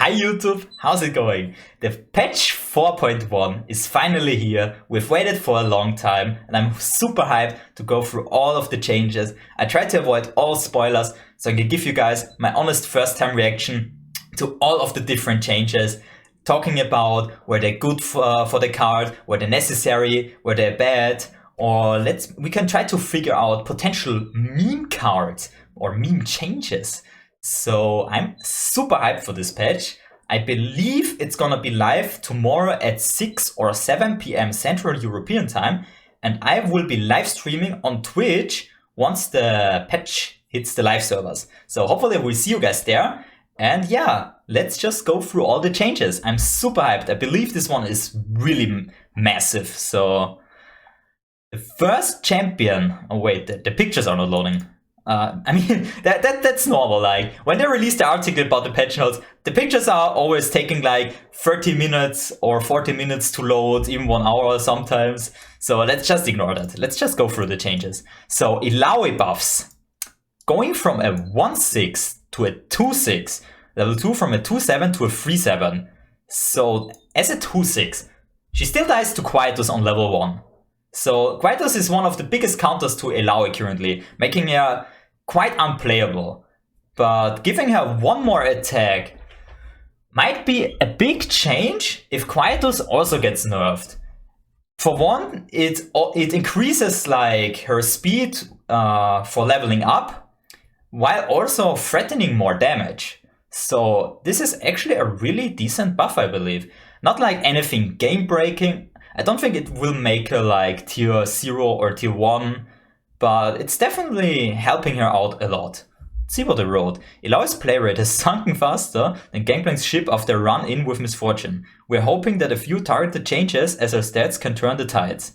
Hi YouTube, how's it going? The patch 4.1 is finally here. We've waited for a long time and I'm super hyped to go through all of the changes. I tried to avoid all spoilers so I can give you guys my honest first time reaction to all of the different changes. Talking about were they good for the card, were they necessary, were they bad, or we can try to figure out potential meme cards or meme changes. So I'm super hyped for this patch. I believe it's gonna be live tomorrow at 6 or 7 p.m. Central European time, and I will be live streaming on Twitch once the patch hits the live servers. So hopefully we'll see you guys there. And yeah, let's just go through all the changes. I'm super hyped. I believe this one is really massive. So the first champion, oh wait, the pictures are not loading. I mean, that's normal. Like when they release the article about the patch notes, the pictures are always taking like 30 minutes or 40 minutes to load, even 1 hour sometimes. So let's just ignore that. Let's just go through the changes. So Illaoi buffs, going from a 1/6 to a 2/6, level 2 from a 2/7 to a 3/7. So as a 2/6, she still dies to Quietus on level 1. So Quietus is one of the biggest counters to Illaoi currently, making her quite unplayable. But giving her one more attack might be a big change if Quietus also gets nerfed. For one, it increases like her speed for leveling up, while also threatening more damage. So this is actually a really decent buff, I believe. Not like anything game breaking. I don't think it will make her like tier 0 or tier 1, but it's definitely helping her out a lot. Let's see what I wrote. Illaoi's play rate has sunken faster than Gangplank's ship after a run-in with misfortune. We're hoping that a few targeted changes as her stats can turn the tides.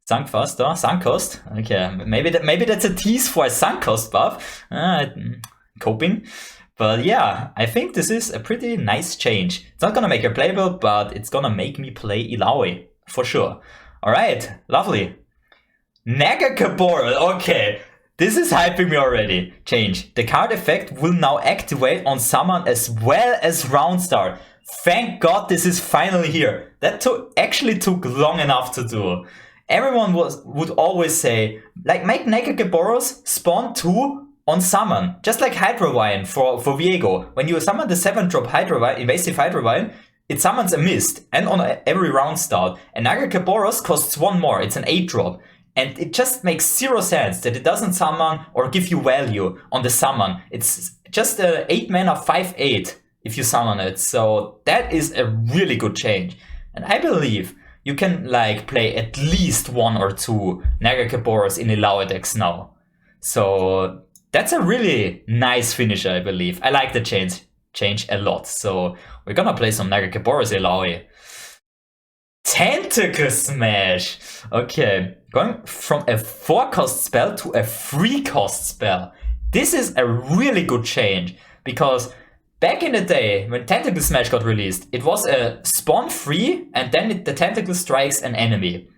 Sunk faster, sunk cost. Okay, maybe that's a tease for a sunk cost buff. Coping. But yeah, I think this is a pretty nice change. It's not gonna make her playable, but it's gonna make me play Illaoi, for sure. Alright, lovely. Nagakaboral, okay. This is hyping me already. Change. The card effect will now activate on summon as well as round start. Thank God this is finally here. That actually took long enough to do. Everyone would always say, like, make Nagakaboros spawn 2 on summon, just like Hydrovine for Viego. When you summon the 7-drop Hydrovine, invasive Hydrovine, it summons a mist and on every round start. And Nagakaboros costs 1 more, it's an 8-drop. And it just makes 0 sense that it doesn't summon or give you value on the summon. It's just a 8 mana 5/8 if you summon it. So that is a really good change. And I believe you can like play at least 1 or 2 Nagakaboros in Illaoi decks now. So that's a really nice finisher, I believe. I like the change a lot. So we're gonna play some Nagakaboros Illaoi. Tentacle Smash! Okay, going from a 4-cost spell to a 3-cost spell. This is a really good change, because back in the day, when Tentacle Smash got released, it was a spawn free, and then the tentacle strikes an enemy.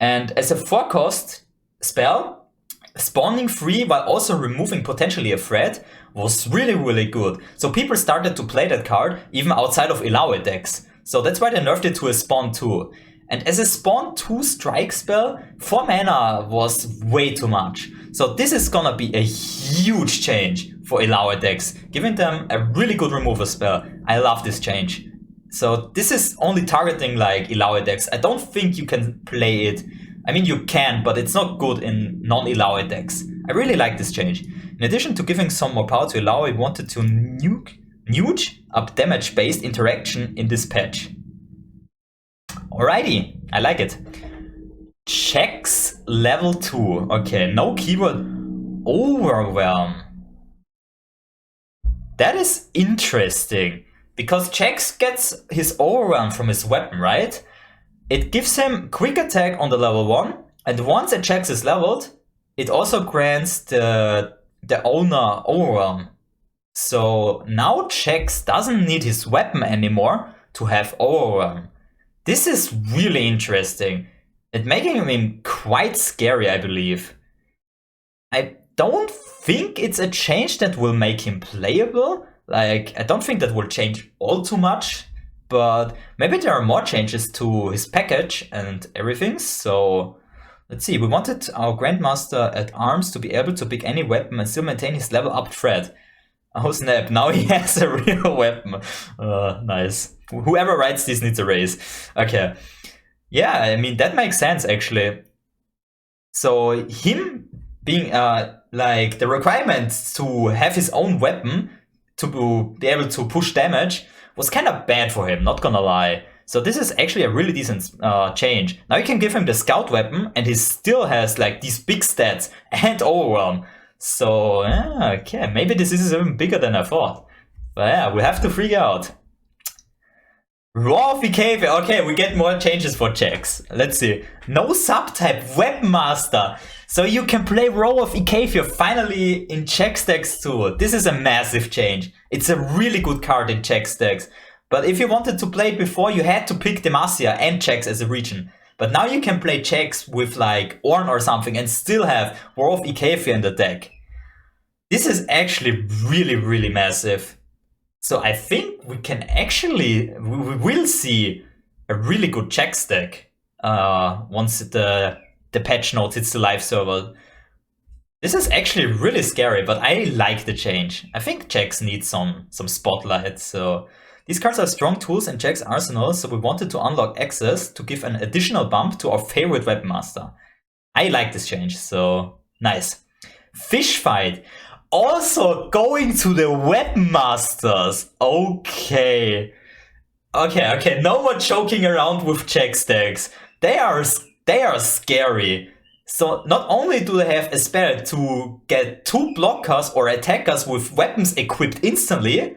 And as a 4-cost spell, spawning free while also removing potentially a threat was really good. So people started to play that card even outside of Illaoi decks. So that's why they nerfed it to a spawn 2. And as a spawn 2 strike spell, 4 mana was way too much. So this is gonna be a huge change for Illaoi decks, giving them a really good removal spell. I love this change. So this is only targeting like Illaoi decks. I don't think you can play it. I mean, you can, but it's not good in non-Illaoi decks. I really like this change. In addition to giving some more power to Illaoi, we wanted to nuke up damage-based interaction in this patch. Alrighty, I like it. Checks level 2. Okay, no keyword overwhelm. That is interesting, because Checks gets his overwhelm from his weapon, right? It gives him quick attack on the level 1, and once a Checks is leveled, it also grants the owner overwhelm. So now Checks doesn't need his weapon anymore to have overwhelm. This is really interesting. It's making him quite scary, I believe. I don't think it's a change that will make him playable, Like, I don't think that will change all too much, but maybe there are more changes to his package and everything. So let's see. We wanted our Grandmaster at Arms to be able to pick any weapon and still maintain his level up threat. Oh snap, now he has a real weapon. Nice. Whoever writes this needs a raise. Okay. Yeah, I mean, that makes sense actually. So him being like the requirement to have his own weapon to be able to push damage was kind of bad for him, not gonna lie. So this is actually a really decent change. Now you can give him the scout weapon and he still has like these big stats and overwhelm. So okay, maybe this is even bigger than I thought. But yeah, we have to figure out. Raw of KEKBye. Okay, we get more changes for checks. Let's see. No subtype Weapon Master. So you can play Raw of KEKBye finally in check stacks too. This is a massive change. It's a really good card in check stacks. But if you wanted to play it before, you had to pick Demacia and checks as a region. But now you can play checks with like Ornn or something and still have War of KEKBye in the deck. This is actually really, really massive. So I think we can actually, we will see a really good check stack once the patch note hits the live server. This is actually really scary, but I like the change. I think checks need some spotlight. So these cards are strong tools in Check's arsenal, so we wanted to unlock access to give an additional bump to our favorite Weapon Master. I like this change, so nice. Fish Fight. Also going to the Weapon Masters. Okay. Okay, no more joking around with check stacks. They are scary. So not only do they have a spell to get 2 blockers or attackers with weapons equipped instantly,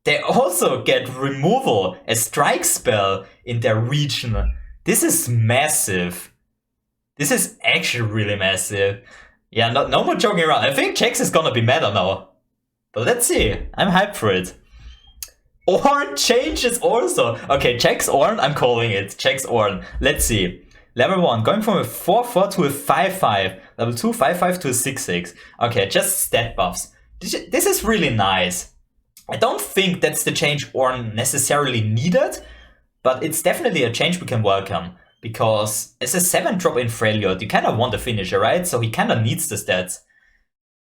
they also get removal, a strike spell in their region. This is massive. This is actually really massive. Yeah, no more joking around. I think Chex is gonna be meta now. But let's see. I'm hyped for it. Ornn changes also. Okay, Chex Ornn, I'm calling it. Chex Ornn. Let's see. Level 1, going from a 4-4 to a 5-5. Level 2, 5-5 to a 6-6. Okay, just stat buffs. This is really nice. I don't think that's the change Ornn necessarily needed, but it's definitely a change we can welcome. Because as a 7-drop in Freljord, you kind of want a finisher, right? So he kind of needs the stats.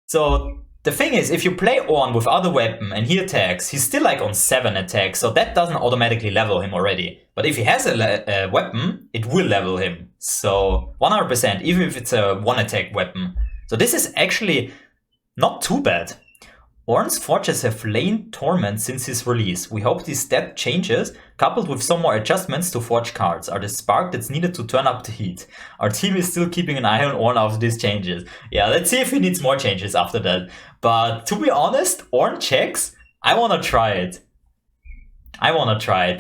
So the thing is, if you play Ornn without a weapon and he attacks, he's still like on 7 attacks, so that doesn't automatically level him already. But if he has a weapon, it will level him. So 100%, even if it's a 1-attack weapon. So this is actually not too bad. Ornn's forges have lain dormant since his release. We hope these stat changes, coupled with some more adjustments to forge cards, are the spark that's needed to turn up the heat. Our team is still keeping an eye on Ornn after these changes. Yeah, let's see if he needs more changes after that. But to be honest, Ornn checks, I wanna try it.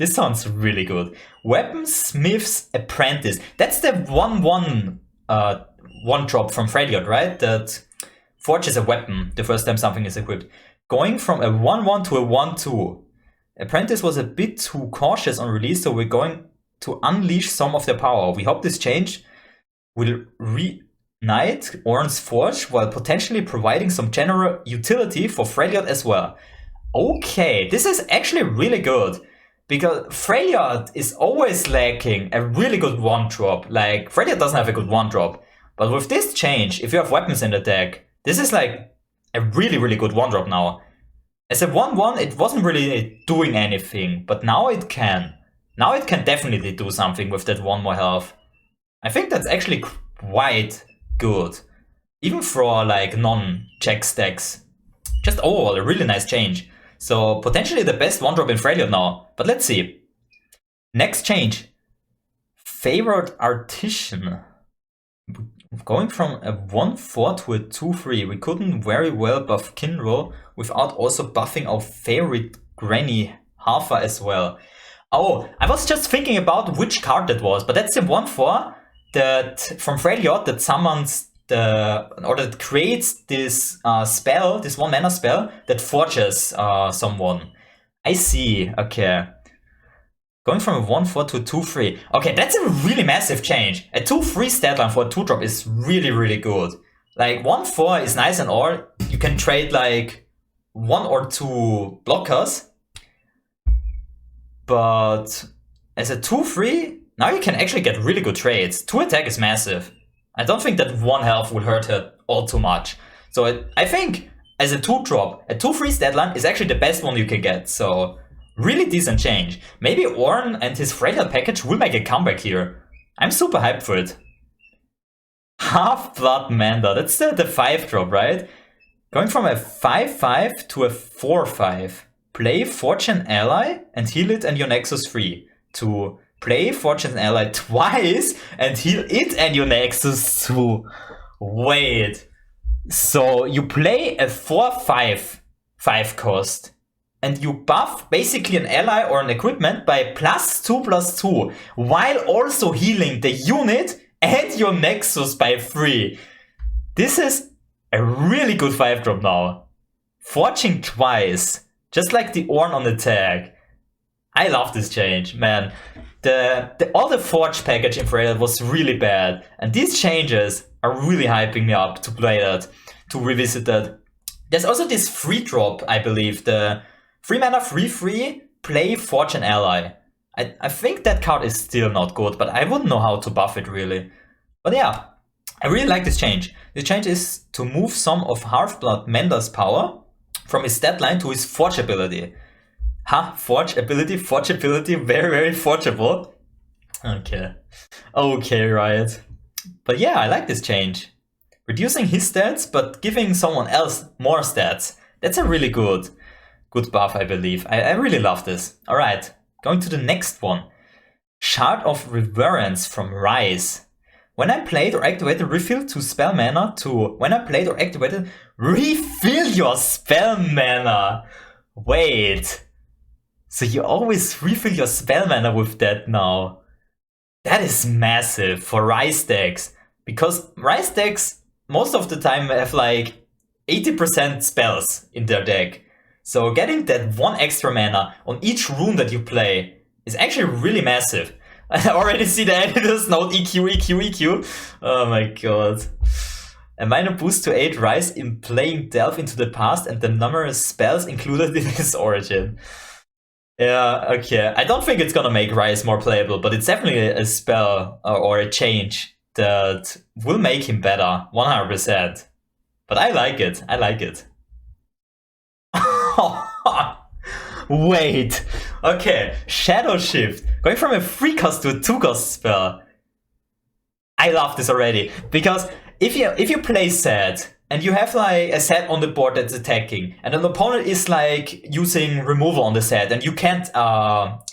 This sounds really good. Weaponsmith's Apprentice. That's the 1-1 1-drop from Freljord, right? That forges a weapon the first time something is equipped. Going from a 1-1 to a 1-2. Apprentice was a bit too cautious on release, so we're going to unleash some of their power. We hope this change will reignite Ornn's Forge while potentially providing some general utility for Freljord as well. Okay, this is actually really good. Because Freljord is always lacking a really good 1-drop. Like, Freljord doesn't have a good 1-drop. But with this change, if you have weapons in the deck, this is like a really, really good 1-drop now. As a 1-1, it wasn't really doing anything, but now it can. Now it can definitely do something with that 1 more health. I think that's actually quite good. Even for like non-check stacks. Just overall, a really nice change. So potentially the best 1-drop in Freljord now. But let's see. Next change. Favored Artisan. Going from a 1-4 to a 2-3, we couldn't very well buff Kinro without also buffing our favorite Granny Hafa as well. Oh, I was just thinking about which card that was, but that's the 1-4 that from Freljord that summons or that creates this spell, this 1-mana spell that forges someone. I see, okay. Going from a 1-4 to a 2-3. Okay, that's a really massive change. A 2-3 stat line for a 2-drop is really, really good. Like, 1-4 is nice and all. You can trade, like, 1 or 2 blockers. But as a 2-3, now you can actually get really good trades. 2 attack is massive. I don't think that 1 health would hurt her all too much. So I think as a 2-drop, a 2-3 stat line is actually the best one you can get. So really decent change. Maybe Ornn and his Freljord package will make a comeback here. I'm super hyped for it. Half-Blood Manda, that's the 5-drop, right? Going from a 5-5 to a 4-5. Play Fortune Ally and heal it and your Nexus 3. To play Fortune Ally twice and heal it and your Nexus 2. Wait. So you play a 4-5 5 cost and you buff basically an ally or an equipment by +2/+2 while also healing the unit and your Nexus by 3. This is a really good 5-drop now. Forging twice. Just like the Ornn on the tag. I love this change, man. All the Forge package in Freljord was really bad. And these changes are really hyping me up to play that, to revisit that. There's also this free drop, I believe. The 3 mana 3/3, play Forge an Ally. I think that card is still not good, but I wouldn't know how to buff it really. But yeah, I really like this change. The change is to move some of Half-Blood Manda's power from his stat line to his Forge ability. Forge ability, very, very forgeable. Okay, Riot. But yeah, I like this change. Reducing his stats, but giving someone else more stats. That's a really good buff, I believe. I really love this. Alright, going to the next one. Shard of Reverence from Ryze. When I played or activated, refill 2 spell mana to when I played or activated, refill your spell mana. Wait. So you always refill your spell mana with that now. That is massive for Ryze decks. Because Ryze decks most of the time have like 80% spells in their deck. So getting that 1 extra mana on each rune that you play is actually really massive. I already see the editor's note, EQ. Oh my god. A minor boost to 8 Ryze in playing Delve into the past and the numerous spells included in his origin. Yeah, okay. I don't think it's gonna make Ryze more playable, but it's definitely a spell or a change that will make him better, 100%. But I like it. Wait. Okay, Shadow Shift. Going from a 3 cost to a 2 cost spell. I love this already. Because if you play set and you have like a set on the board that's attacking and an opponent is like using removal on the set and you can't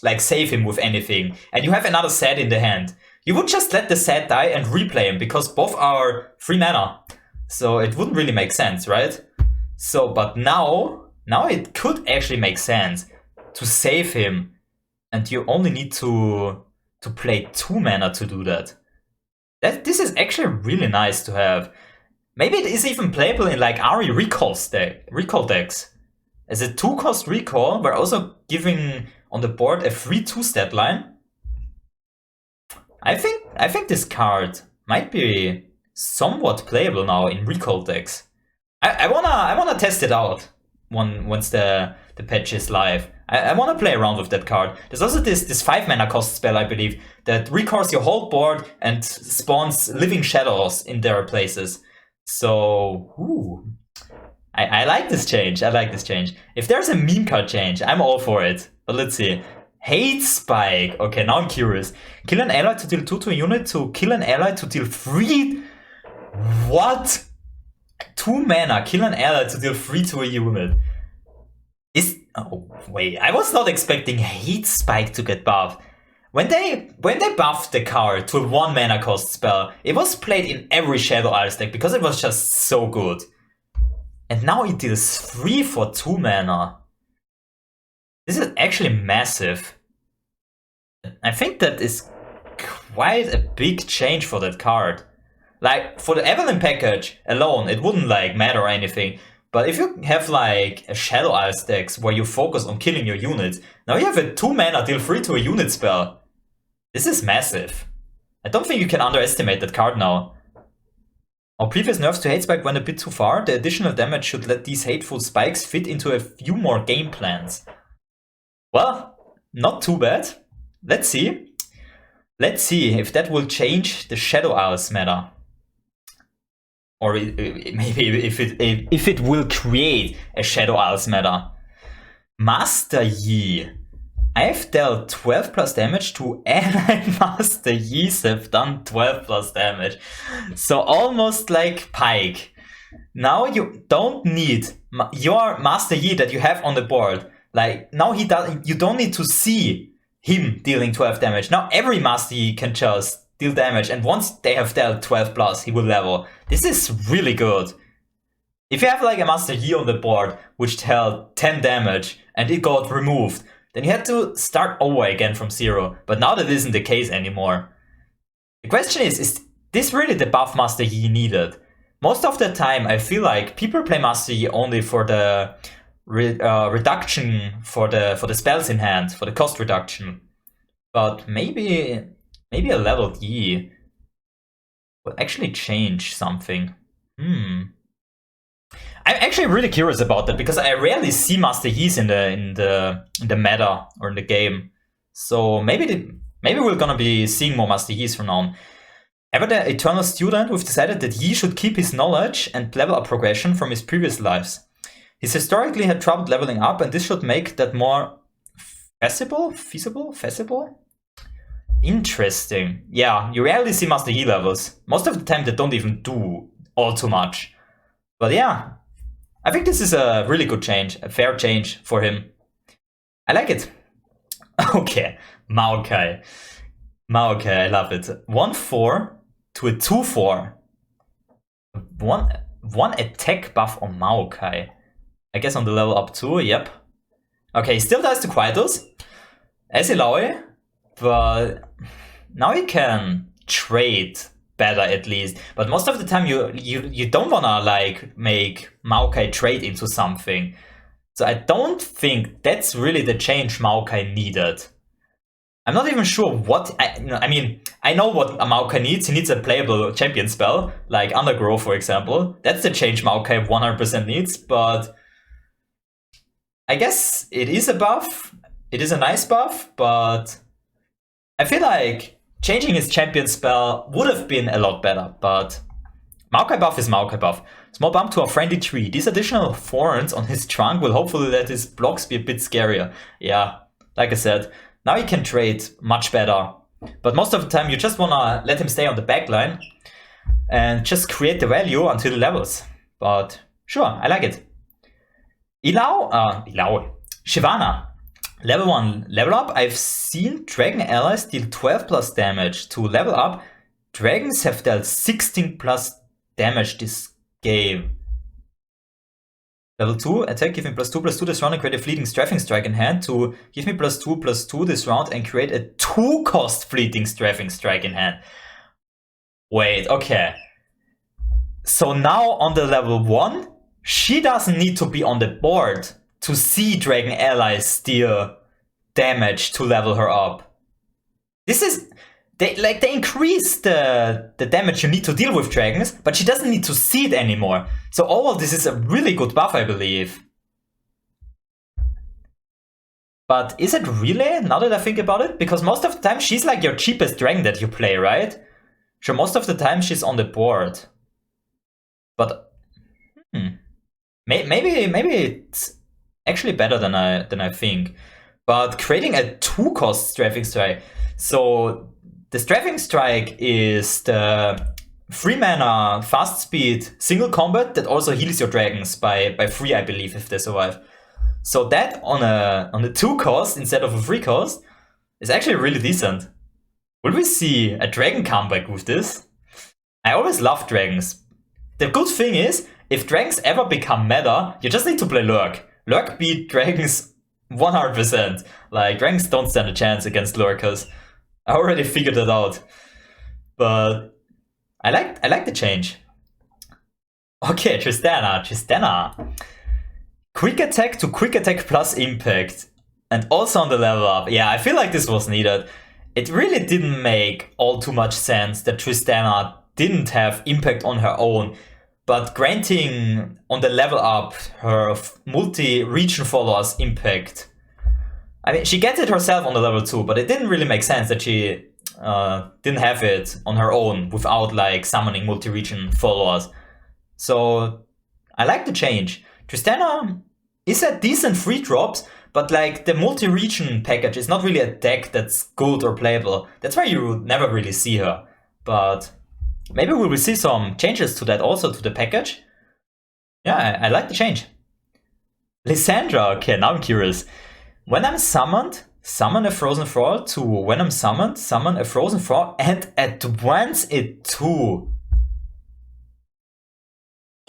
like save him with anything and you have another set in the hand, you would just let the set die and replay him because both are 3 mana. So it wouldn't really make sense, right? So, but now it could actually make sense to save him, and you only need to play 2 mana to do that. This is actually really nice to have. Maybe it is even playable in like Ahri recall decks. As a 2 cost recall, we're also giving on the board a 3/2 stat line. I think this card might be somewhat playable now in recall decks. I wanna test it out once the patch is live. I wanna play around with that card. There's also this 5 mana cost spell, I believe, that recalls your whole board and spawns living shadows in their places. So, I like this change. If there's a meme card change, I'm all for it. But let's see. Hate Spike. Okay, now I'm curious. Kill an ally to deal 2 to a unit to kill an ally to deal 3. What? 2 mana, kill an ally to deal 3 to a unit. Oh wait, I was not expecting Hate Spike to get buffed. When they buffed the card to a 1 mana cost spell, it was played in every Shadow Isles deck because it was just so good. And now it deals 3 for 2 mana. This is actually massive. I think that is quite a big change for that card. Like, for the Evelyn package alone, it wouldn't like matter or anything. But if you have like a Shadow Isles decks where you focus on killing your units, now you have a 2 mana deal 3 to a unit spell. This is massive. I don't think you can underestimate that card now. Our previous nerfs to hate spike went a bit too far. The additional damage should let these hateful spikes fit into a few more game plans. Well, not too bad. Let's see. Let's see if that will change the Shadow Isles meta. Or maybe if it will create a Shadow Isles meta. Master Yi. I've dealt 12 plus damage to allied Master Yis have done 12 plus damage. So almost like Pike. Now you don't need your Master Yi that you have on the board. Like now you don't need to see him dealing 12 damage. Now every Master Yi can just deal damage, and once they have dealt 12 plus, he will level. This is really good. If you have like a Master Yi on the board which dealt 10 damage and it got removed, then you had to start over again from 0. But now that isn't the case anymore. The question is this really the buff Master Yi needed? Most of the time I feel like people play Master Yi only for the reduction for the spells in hand, for the cost reduction. But maybe a leveled Yi will actually change something. I'm actually really curious about that because I rarely see Master Yis in the meta or in the game. So maybe we're gonna be seeing more Master Yis from now on. Ever the eternal student, we've decided that Yi should keep his knowledge and level up progression from his previous lives. He's historically had trouble leveling up, and this should make that more feasible? Interesting. Yeah, you rarely see Master Yi levels. Most of the time they don't even do all too much. But yeah, I think this is a really good change, a fair change for him. I like it. Okay, Maokai. I love it. 1-4 to a 2-4. One attack buff on Maokai. I guess on the level up 2, yep. Okay, he still dies to Quietus as Illaoi, but now he can trade better at least. But most of the time you don't wanna like make Maokai trade into something. So I don't think that's really the change Maokai needed. I'm not even sure what I mean, I know what a Maokai needs. He needs a playable champion spell, like Undergrow for example. That's the change Maokai 100% needs, but I guess it is a buff. It is a nice buff, but I feel like changing his champion spell would have been a lot better, but Maokai buff is Maokai buff. Small bump to a friendly tree. These additional thorns on his trunk will hopefully let his blocks be a bit scarier. Yeah, like I said, now he can trade much better. But most of the time you just wanna let him stay on the backline and just create the value until he levels. But sure, I like it. Illaoi. Shyvana. Level 1, level up. I've seen Dragon allies deal 12 plus damage. To level up, dragons have dealt 16 plus damage this game. Level 2, attack, give me +2/+2 this round and create a fleeting strafing strike in hand. To give me +2/+2 this round and create a 2-cost fleeting strafing strike in hand. Wait, okay. So now on the level 1, she doesn't need to be on the board to see Dragon allies deal damage to level her up. This is they increase the damage you need to deal with dragons, but she doesn't need to see it anymore. So all of this is a really good buff, I believe. But is it really, now that I think about it? Because most of the time she's like your cheapest dragon that you play, right? Sure, most of the time she's on the board. But maybe it's actually better than I think. But creating a 2-cost strafing strike. So the strafing strike is the 3-mana fast speed single combat that also heals your dragons by 3, I believe, if they survive. So that on a 2-cost instead of a 3-cost is actually really decent. Will we see a dragon comeback with this? I always love dragons. The good thing is, if dragons ever become meta, you just need to play Lurk. Lurk beat dragons 100%. Like, dragons don't stand a chance against Lurkers. I already figured it out. But I like the change. Okay, Tristana. Quick attack to quick attack plus impact. And also on the level up. Yeah, I feel like this was needed. It really didn't make all too much sense that Tristana didn't have impact on her own, but granting on the level up her multi-region followers impact. I mean, she gets it herself on the level 2, but it didn't really make sense that she didn't have it on her own without like summoning multi-region followers. So I like the change. Tristana is a decent free drops, but like the multi-region package is not really a deck that's good or playable. That's why you never really see her. But maybe we will see some changes to that also, to the package. Yeah, I like the change. Lissandra, okay, now I'm curious. When I'm summoned, summon a Frozen Thrall to when I'm summoned, summon a Frozen Thrall and advance it to.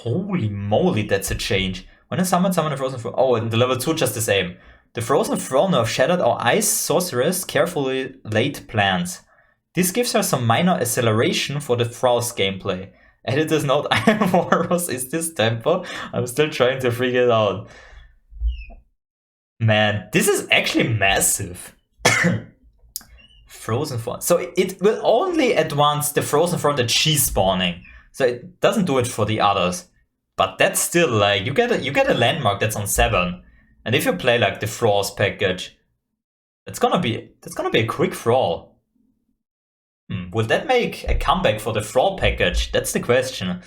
Holy moly, that's a change. When I summon a Frozen Thrall. Oh, and the level 2 just the same. The Frozen Thrall nerf shattered our Ice Sorceress carefully laid plans. This gives her some minor acceleration for the Thrall's gameplay. Editor's note, I am Horus, is this tempo? I'm still trying to figure it out. Man, this is actually massive. Frozen Thrall. So it will only advance the Frozen Thrall that she's spawning. So it doesn't do it for the others. But that's still like, you get a landmark that's on 7. And if you play like the Thrall's package, that's gonna be a quick Thrall. Will that make a comeback for the Thrall package? That's the question.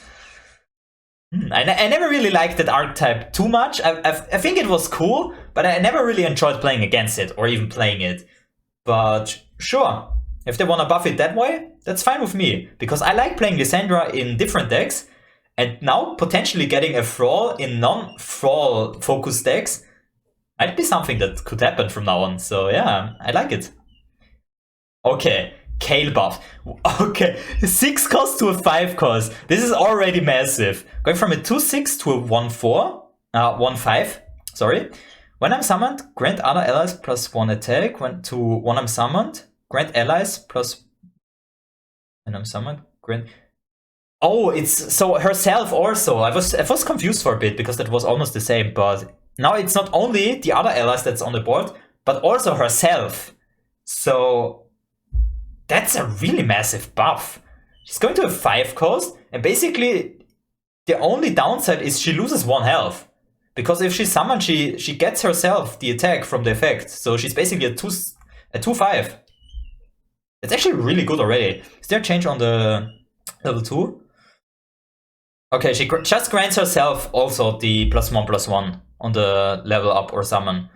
I never really liked that archetype too much. I think it was cool, but I never really enjoyed playing against it or even playing it. But sure, if they want to buff it that way, that's fine with me. Because I like playing Lissandra in different decks, and now potentially getting a Thrall in non-Thrall focused decks might be something that could happen from now on. So yeah, I like it. Okay. Kayle buff. Okay, 6 cost to a 5 cost. This is already massive. Going from a 2/6 to a 1/5. Sorry. When I'm summoned, grant other allies +1 attack. When I'm summoned, grant allies plus. When I'm summoned, grant. Oh, it's so herself also. I was confused for a bit because that was almost the same. But now it's not only the other allies that's on the board, but also herself. So. That's a really massive buff. She's going to a 5 cost, and basically the only downside is she loses 1 health. Because if she's summoned, she gets herself the attack from the effect. So she's basically a 2/5. It's actually really good already. Is there a change on the level 2? Okay, she just grants herself also the +1/+1 on the level up or summon.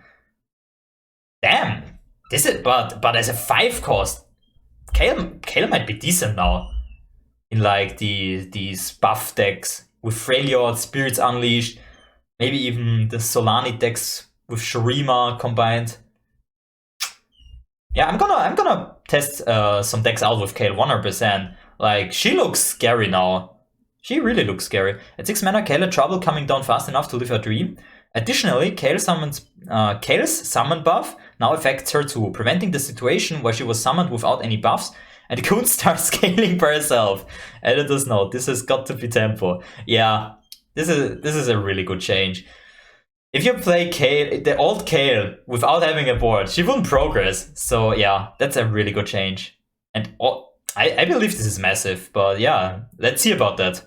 Damn! This is but as a 5 cost. Kayle might be decent now in like these buff decks with Freljord, Spirits Unleashed, maybe even the Solani decks with Shurima combined. Yeah, I'm gonna test some decks out with Kayle 100%. Like, she looks scary now. She really looks scary. At 6 mana, Kayle had trouble coming down fast enough to live her dream. Additionally, Kayle's summon buff now affects her too, preventing the situation where she was summoned without any buffs and couldn't start scaling by herself. Editor's note, this has got to be tempo. Yeah, this is a really good change. If you play Kayle, the old Kayle, without having a board, she wouldn't progress. So yeah, that's a really good change. And I believe this is massive, but yeah, let's see about that.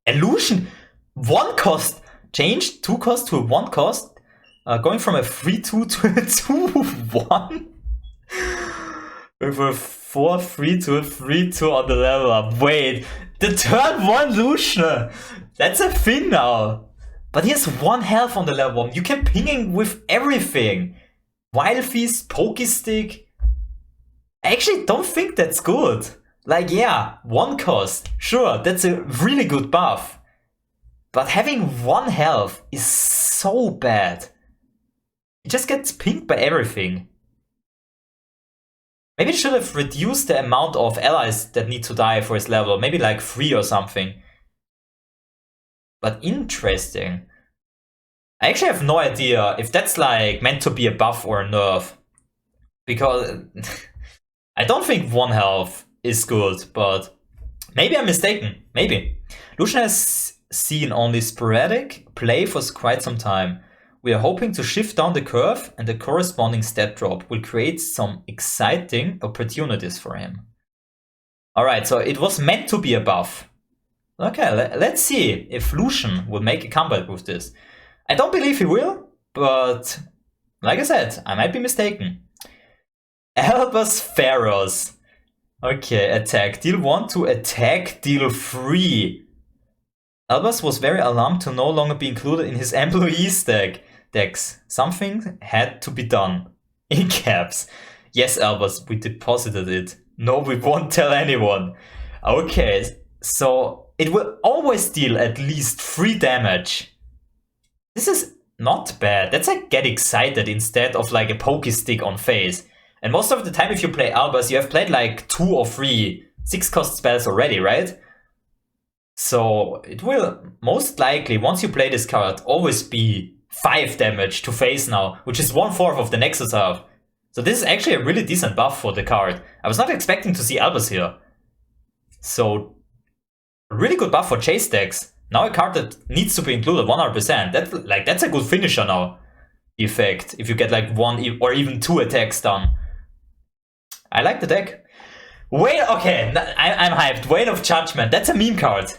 Illusion, 1 cost. Changed 2 cost to a 1 cost, going from a 3/2 to a 2/1. With a 4/3 to a 3/2 on the level up. Wait, the turn 1 Lucian! That's a thing now. But he has 1 health on the level 1. You can ping him with everything. Wild Feast, Pokestick. I actually don't think that's good. Like, yeah, 1 cost. Sure, that's a really good buff. But having 1 health is so bad. It just gets pinged by everything. Maybe it should have reduced the amount of allies that need to die for his level. Maybe like 3 or something. But interesting. I actually have no idea if that's like meant to be a buff or a nerf. Because I don't think 1 health is good, but maybe I'm mistaken. Maybe. Lucian has seen only sporadic play for quite some time. We are hoping to shift down the curve, and the corresponding stat drop will create some exciting opportunities for him. Alright, so it was meant to be a buff. Okay, let's see if Lucian will make a comeback with this. I don't believe he will, but like I said, I might be mistaken. Albus Pharaohs. Okay, attack. Deal 1 to attack, deal 3. Albus was very alarmed to no longer be included in his employees decks. Something had to be done. In caps. Yes, Albus, we deposited it. No, we won't tell anyone. Okay, so it will always deal at least 3 damage. This is not bad. That's like get excited instead of like a pokey stick on face. And most of the time if you play Albus, you have played like 2 or 3 6-cost spells already, right? So it will most likely, once you play this card, always be 5 damage to face now, which is 1/4 of the Nexus half. So this is actually a really decent buff for the card. I was not expecting to see Albus here. So, a really good buff for chase decks. Now a card that needs to be included 100%. That's a good finisher now. Effect, if you get like 1 or even 2 attacks done. I like the deck. Wait, okay, I'm hyped. Weight of Judgment, that's a meme card.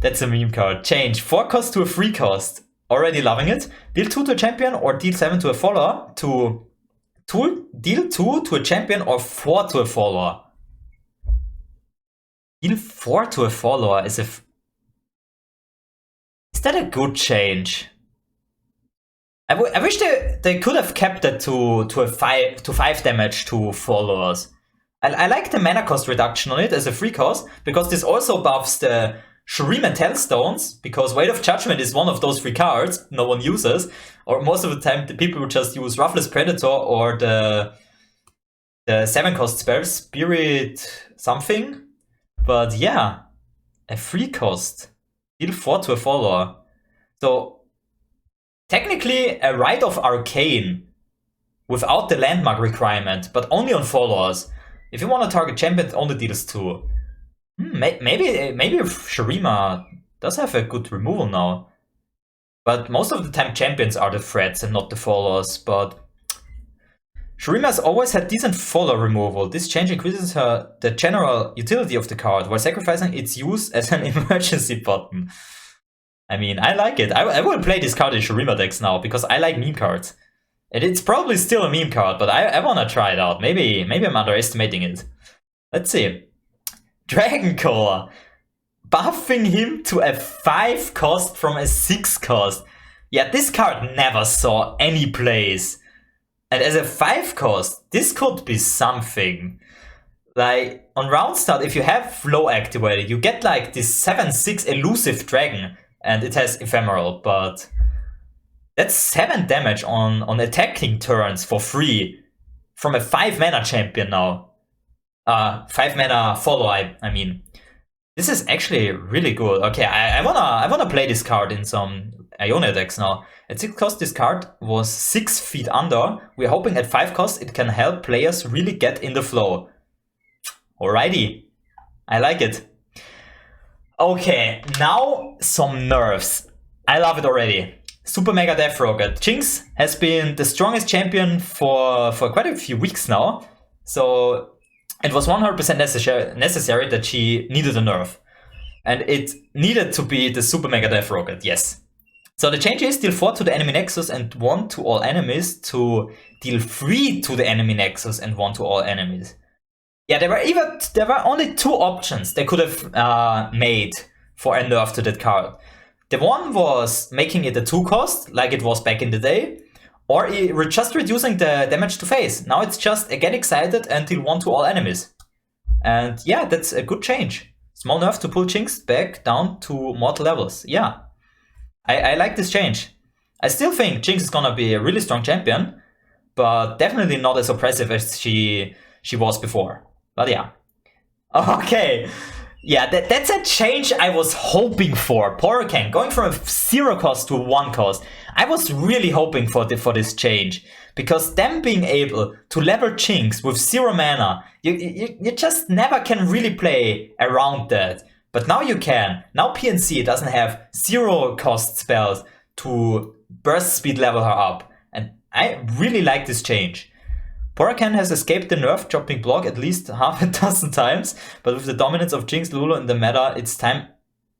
That's a meme card. Change 4 cost to a 3 cost. Already loving it. Deal 2 to a champion or deal 7 to a follower to... Deal 2 to a champion or 4 to a follower. Deal 4 to a follower is Is that a good change? I wish they could have kept it to 5 damage to followers. I like the mana cost reduction on it as a free cost, because this also buffs the Shurima and Hellstones, because Weight of Judgment is one of those 3 cards no one uses, or most of the time the people would just use Ruthless Predator or the 7-cost spell, Spirit something. But yeah, a 3 cost, deal 4 to a follower. So technically a Rite of Arcane without the landmark requirement, but only on followers. If you want to target champion, it only deals 2. Maybe Shurima does have a good removal now. But most of the time champions are the threats and not the followers. But Shurima has always had decent follower removal. This change increases the general utility of the card while sacrificing its use as an emergency button. I mean, I like it. I will play this card in Shurima decks now because I like meme cards. And it's probably still a meme card, but I want to try it out. Maybe I'm underestimating it. Let's see. Dragoncore. Buffing him to a 5 cost from a 6 cost. Yeah, this card never saw any plays. And as a 5 cost, this could be something. Like, on round start, if you have Flow activated, you get like this 7/6 elusive dragon. And it has ephemeral, but that's 7 damage on attacking turns for free from a 5 mana champion now. 5 mana follow, I mean. This is actually really good. Okay, I wanna play this card in some Ionia decks now. At 6 cost, this card was 6 feet under. We're hoping at 5 cost it can help players really get in the flow. Alrighty, I like it. Okay, now some nerfs. I love it already. Super Mega Death Rocket. Jinx has been the strongest champion for quite a few weeks now. So it was 100% necessary that she needed a nerf. And it needed to be the Super Mega Death Rocket, yes. So the change is deal 4 to the enemy nexus and 1 to all enemies, to deal 3 to the enemy nexus and 1 to all enemies. Yeah, there were only 2 options they could have made for a nerf to that card. The one was making it a 2 cost, like it was back in the day, or just reducing the damage to face. Now it's just a get excited and deal 1 to all enemies. And yeah, that's a good change. Small nerf to pull Jinx back down to mortal levels. Yeah, I like this change. I still think Jinx is gonna be a really strong champion, but definitely not as oppressive as she was before. But yeah. Okay. Yeah, that's a change I was hoping for. Porokan, going from a 0 cost to a 1 cost. I was really hoping for this change. Because them being able to level Jinx with 0 mana, you just never can really play around that. But now you can. Now PNC doesn't have 0 cost spells to burst speed level her up. And I really like this change. Poracan has escaped the nerf, dropping block at least half a dozen times, but with the dominance of Jinx Lulu in the meta, its time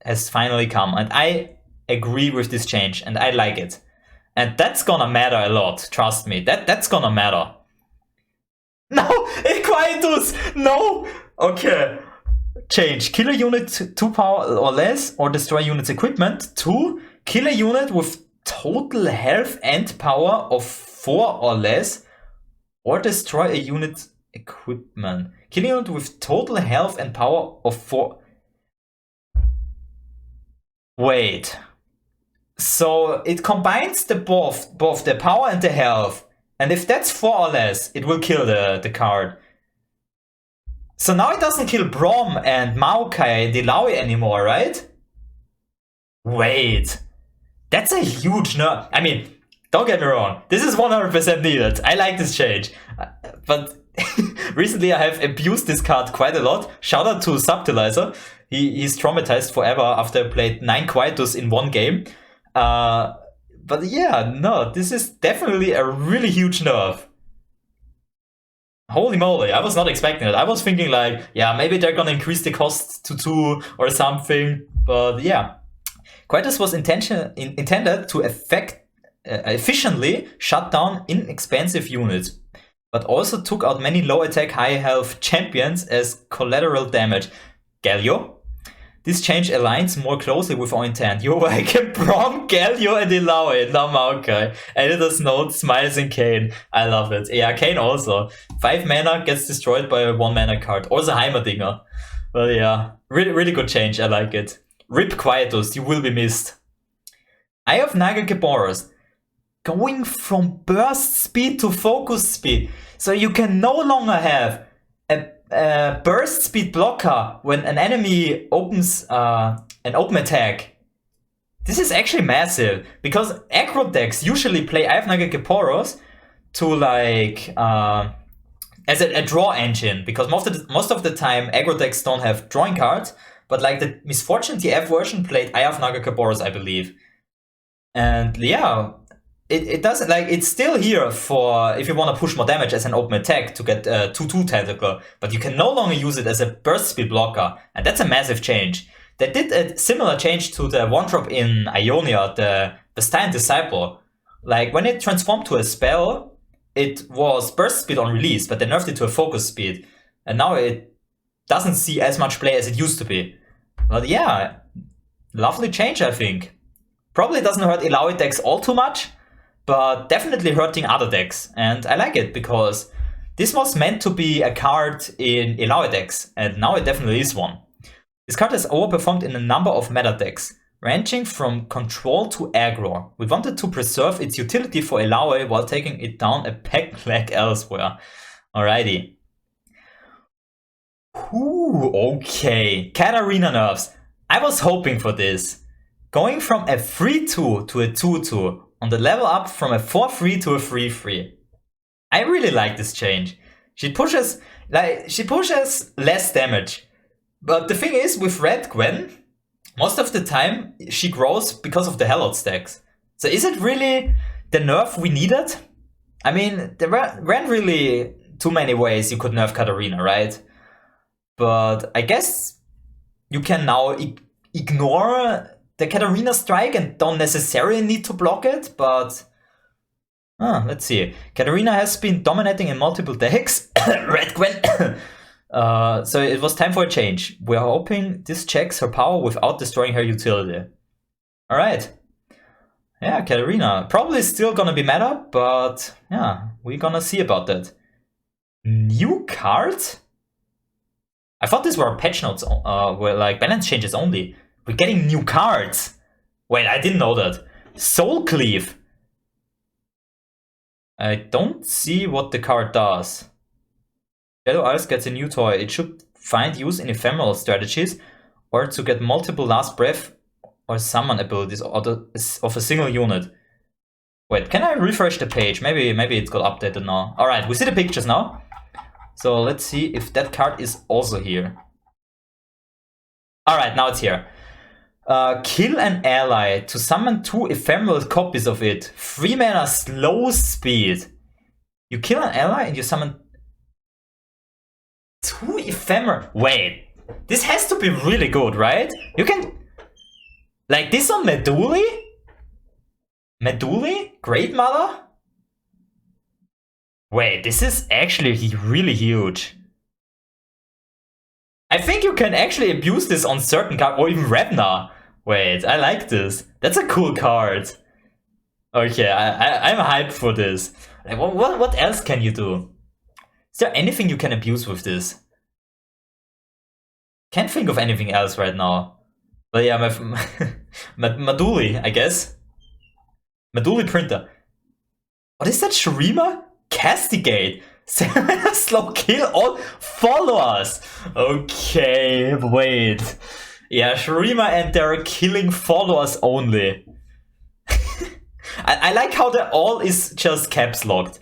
has finally come. And I agree with this change, and I like it. And that's gonna matter a lot, trust me. That's gonna matter. No! Quietus! No! Okay. Change. Kill a unit 2 power or less, or destroy unit's equipment. 2. Kill a unit with total health and power of 4 or less, or destroy a unit's equipment. Kill a unit with total health and power of 4. Wait. So it combines the both the power and the health. And if that's 4 or less, it will kill the card. So now it doesn't kill Braum and Maokai and Illaoi anymore, right? Wait. That's a huge nerf. I mean, don't get me wrong. This is 100% needed. I like this change. But recently I have abused this card quite a lot. Shout out to Subtilizer. He's traumatized forever after I played 9 Quietus in one game. But yeah, no, this is definitely a really huge nerf. Holy moly, I was not expecting it. I was thinking like, yeah, maybe they're gonna increase the cost to 2 or something. But yeah, Quietus was intended to efficiently shut down inexpensive units, but also took out many low attack, high health champions as collateral damage. Galio? This change aligns more closely with our intent. Yo, I can Braum, Galio, and Illaoi. Now Maokai. Editor's note, Smiles and Kayle. I love it. Yeah, Kayle also. 5 mana gets destroyed by a 1 mana card. Also Heimerdinger. Well, yeah. Really good change. I like it. Rip Quietus. You will be missed. Eye of Nagel going from burst speed to focus speed. So you can no longer have a burst speed blocker when an enemy opens an open attack. This is actually massive, because aggro decks usually play Eye of Nagel to like as a draw engine, because most of the time aggro decks don't have drawing cards, but like the Misfortune TF version played Eye of Nagel, I believe. And yeah, it doesn't, like, it's still here for if you want to push more damage as an open attack to get 2/2 tentacle, but you can no longer use it as a burst speed blocker, and that's a massive change. They did a similar change to the 1-drop in Ionia, the Stein Disciple. Like, when it transformed to a spell, it was burst speed on release, but they nerfed it to a focus speed, and now it doesn't see as much play as it used to be. But yeah, lovely change, I think. Probably doesn't hurt Illaoi decks all too much, but definitely hurting other decks. And I like it, because this was meant to be a card in Illaoi decks, and now it definitely is one. This card has overperformed in a number of meta decks, ranging from control to aggro. We wanted to preserve its utility for Illaoi while taking it down a peg leg elsewhere. Alrighty. Ooh, okay. Katarina nerfs. I was hoping for this. Going from a 3/2 to a 2/2 on the level up from a 4/3 to a 3/3. I really like this change. She pushes less damage. But the thing is, with Red Gwen, most of the time she grows because of the Hellot stacks. So is it really the nerf we needed? I mean, there weren't really too many ways you could nerf Katarina, right? But I guess you can now ignore the Katarina strike and don't necessarily need to block it, but let's see. Katarina has been dominating in multiple decks. Red Gwen. So it was time for a change. We're hoping this checks her power without destroying her utility. Alright. Yeah, Katarina. Probably still gonna be meta, but yeah, we're gonna see about that. New card? I thought these were patch notes, were like balance changes only. We're getting new cards. Wait, I didn't know that. Soul Cleave. I don't see what the card does. Shadow Isles gets a new toy. It should find use in ephemeral strategies, or to get multiple last breath or summon abilities of a single unit. Wait, can I refresh the page? Maybe it got updated now. Alright, we see the pictures now. So let's see if that card is also here. Alright, now it's here. Kill an ally to summon 2 ephemeral copies of it. 3 mana slow speed. You kill an ally and you summon 2 ephemeral. Wait, this has to be really good, right? You can... Like this on Meduli? Meduli? Great Mother? Wait, this is actually really huge. I think you can actually abuse this on certain cards, or even Rebna. Wait, I like this. That's a cool card. Okay, I'm hyped for this. Like, what else can you do? Is there anything you can abuse with this? Can't think of anything else right now. But yeah, Meduli, I guess. Meduli printer. What is that, Shurima? Castigate. Slow kill all followers. Okay, wait. Yeah, Shurima and their killing followers only. I like how the all is just caps locked.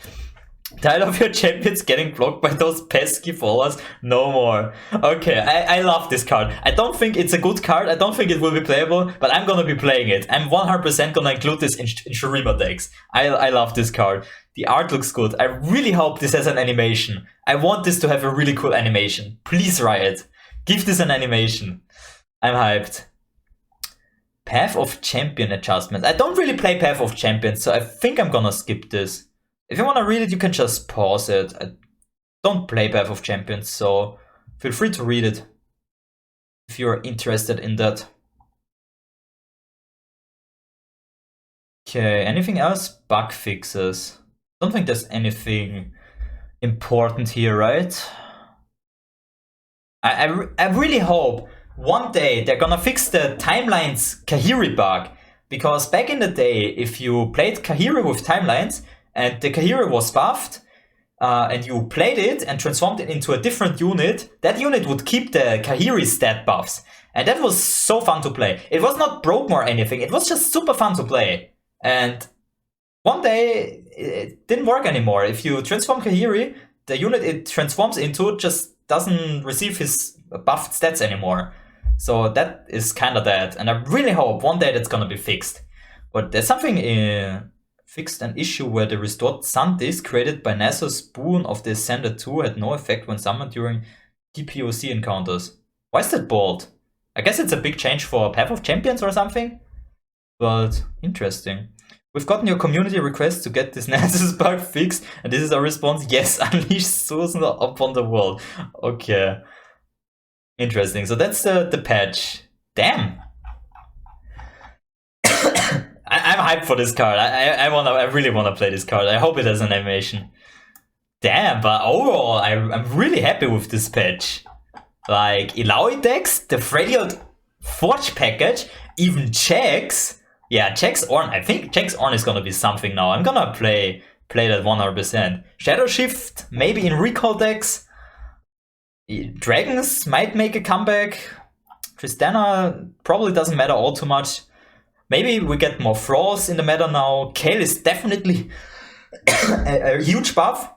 Tired of your champions getting blocked by those pesky followers? No more. Okay, I love this card. I don't think it's a good card. I don't think it will be playable, but I'm gonna be playing it. I'm 100% gonna include this in Shurima decks. I love this card. The art looks good. I really hope this has an animation. I want this to have a really cool animation. Please, Riot, give this an animation. I'm hyped. Path of Champion adjustment. I don't really play Path of Champions, so I think I'm gonna skip this. If you wanna read it, you can just pause it. I don't play Path of Champions, so feel free to read it if you're interested in that. Okay, anything else? Bug fixes. Don't think there's anything important here, right? I really hope one day they're gonna fix the Timelines Kahiri bug, because back in the day, if you played Kahiri with Timelines and the Kahiri was buffed, and you played it and transformed it into a different unit, that unit would keep the Kahiri stat buffs. And that was so fun to play. It was not broken or anything, it was just super fun to play. And one day, it didn't work anymore. If you transform Kahiri, the unit it transforms into just doesn't receive his buffed stats anymore. So that is kind of that. And I really hope one day that's gonna be fixed. But there's something fixed an issue where the restored Sun Disc created by Naso's Boon of the Ascended 2 had no effect when summoned during DPOC encounters. Why is that bold? I guess it's a big change for Path of Champions or something? But interesting. We've gotten your community request to get this Nasus bug fixed, and this is our response: yes, unleash Susan upon the world. Okay. Interesting. So that's the patch. Damn. I'm hyped for this card. I really wanna play this card. I hope it has an animation. Damn, but overall I'm really happy with this patch. Like Illaoi decks, the Freljord Forge package, even checks. Yeah, Jack's Ornn. I think Jack's Ornn is gonna be something now. I'm gonna play that 100%. Shadow Shift, maybe in recall decks. Dragons might make a comeback. Tristana probably doesn't matter all too much. Maybe we get more Thralls in the meta now. Kayle is definitely a huge buff.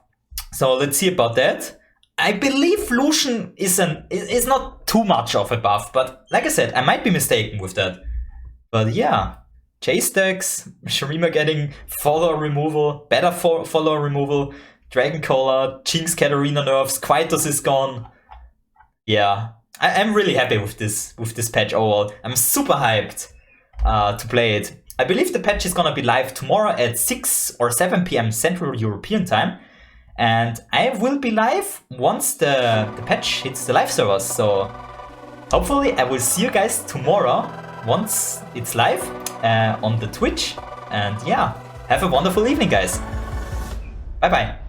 So let's see about that. I believe Lucian is not too much of a buff, but like I said, I might be mistaken with that. But yeah. Chase decks, Shurima getting follower removal, better follower removal, Dragon Collar, Jinx Katarina nerfs, Quietus is gone. Yeah, I'm really happy with this patch overall. I'm super hyped to play it. I believe the patch is gonna be live tomorrow at 6 or 7 PM Central European time. And I will be live once the patch hits the live servers. So hopefully I will see you guys tomorrow once it's live. On the Twitch, and yeah, have a wonderful evening, guys. Bye bye.